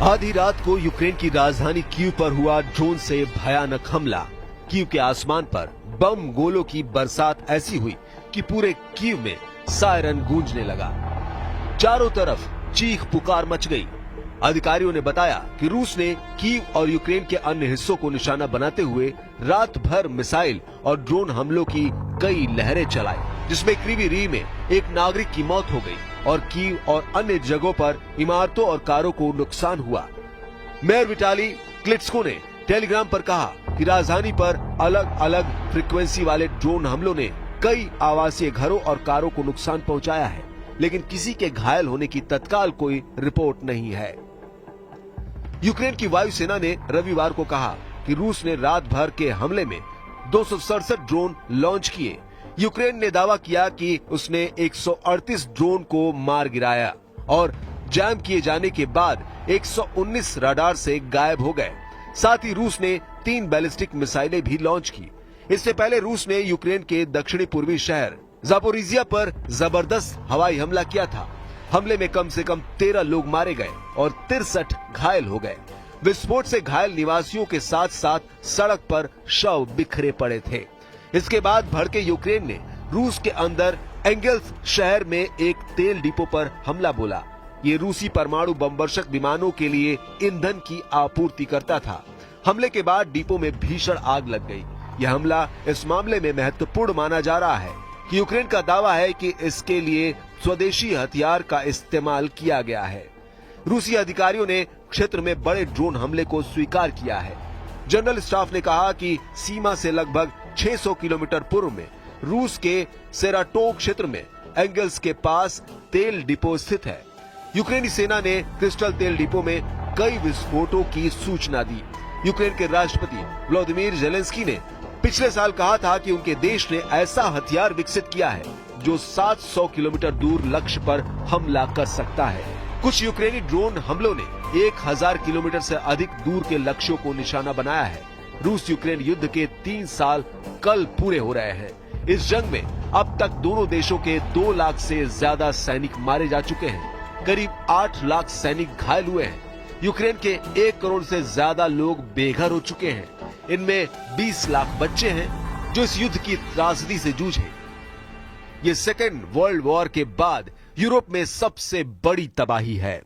आधी रात को यूक्रेन की राजधानी कीव पर हुआ ड्रोन से भयानक हमला। कीव के आसमान पर बम गोलों की बरसात ऐसी हुई कि पूरे कीव में सायरन गूंजने लगा। चारों तरफ चीख पुकार मच गई। अधिकारियों ने बताया कि रूस ने कीव और यूक्रेन के अन्य हिस्सों को निशाना बनाते हुए रात भर मिसाइल और ड्रोन हमलों की कई लहरें चलाई, जिसमें क्रीवी री में एक नागरिक की मौत हो गई और कीव और अन्य जगहों पर इमारतों और कारों को नुकसान हुआ। मेयर विटाली क्लिट्स्को ने टेलीग्राम पर कहा कि राजधानी पर अलग अलग फ्रीक्वेंसी वाले ड्रोन हमलों ने कई आवासीय घरों और कारों को नुकसान पहुंचाया है, लेकिन किसी के घायल होने की तत्काल कोई रिपोर्ट नहीं है। यूक्रेन की वायुसेना ने रविवार को कहा कि रूस ने रात भर के हमले में 267 ड्रोन लॉन्च किए। यूक्रेन ने दावा किया कि उसने 138 ड्रोन को मार गिराया और जैम किए जाने के बाद 119 रडार से गायब हो गए। साथ ही रूस ने 3 बैलिस्टिक मिसाइलें भी लॉन्च की। इससे पहले रूस ने यूक्रेन के दक्षिणी पूर्वी शहर जापोरिजिया पर जबरदस्त हवाई हमला किया था। हमले में कम से कम 13 लोग मारे गए और 63 घायल हो गए। विस्फोट से घायल निवासियों के साथ साथ सड़क पर शव बिखरे पड़े थे। इसके बाद भड़के यूक्रेन ने रूस के अंदर एंगेल्स शहर में एक तेल डिपो पर हमला बोला। ये रूसी परमाणु बमवर्षक विमानों के लिए ईंधन की आपूर्ति करता था। हमले के बाद डिपो में भीषण आग लग गई। यह हमला इस मामले में महत्वपूर्ण माना जा रहा है कि यूक्रेन का दावा है कि इसके लिए स्वदेशी हथियार का इस्तेमाल किया गया है। रूसी अधिकारियों ने क्षेत्र में बड़े ड्रोन हमले को स्वीकार किया है। जनरल स्टाफ ने कहा कि सीमा से लगभग 600 किलोमीटर पूर्व में रूस के सेराटोव क्षेत्र में एंगल्स के पास तेल डिपो स्थित है। यूक्रेनी सेना ने क्रिस्टल तेल डिपो में कई विस्फोटों की सूचना दी। यूक्रेन के राष्ट्रपति व्लादिमीर जेलेंस्की ने पिछले साल कहा था कि उनके देश ने ऐसा हथियार विकसित किया है जो 700 किलोमीटर दूर लक्ष्य पर हमला कर सकता है। कुछ यूक्रेनी ड्रोन हमलों ने 1000 किलोमीटर से अधिक दूर के लक्ष्यों को निशाना बनाया है। रूस यूक्रेन युद्ध के 3 साल कल पूरे हो रहे हैं। इस जंग में अब तक दोनों देशों के 2 लाख से ज्यादा सैनिक मारे जा चुके हैं। करीब 8 लाख सैनिक घायल हुए हैं। यूक्रेन के 1 करोड़ से ज्यादा लोग बेघर हो चुके हैं। इनमें 20 लाख बच्चे हैं जो इस युद्ध की त्रासदी से जूझे। ये सेकेंड वर्ल्ड वॉर के बाद यूरोप में सबसे बड़ी तबाही है।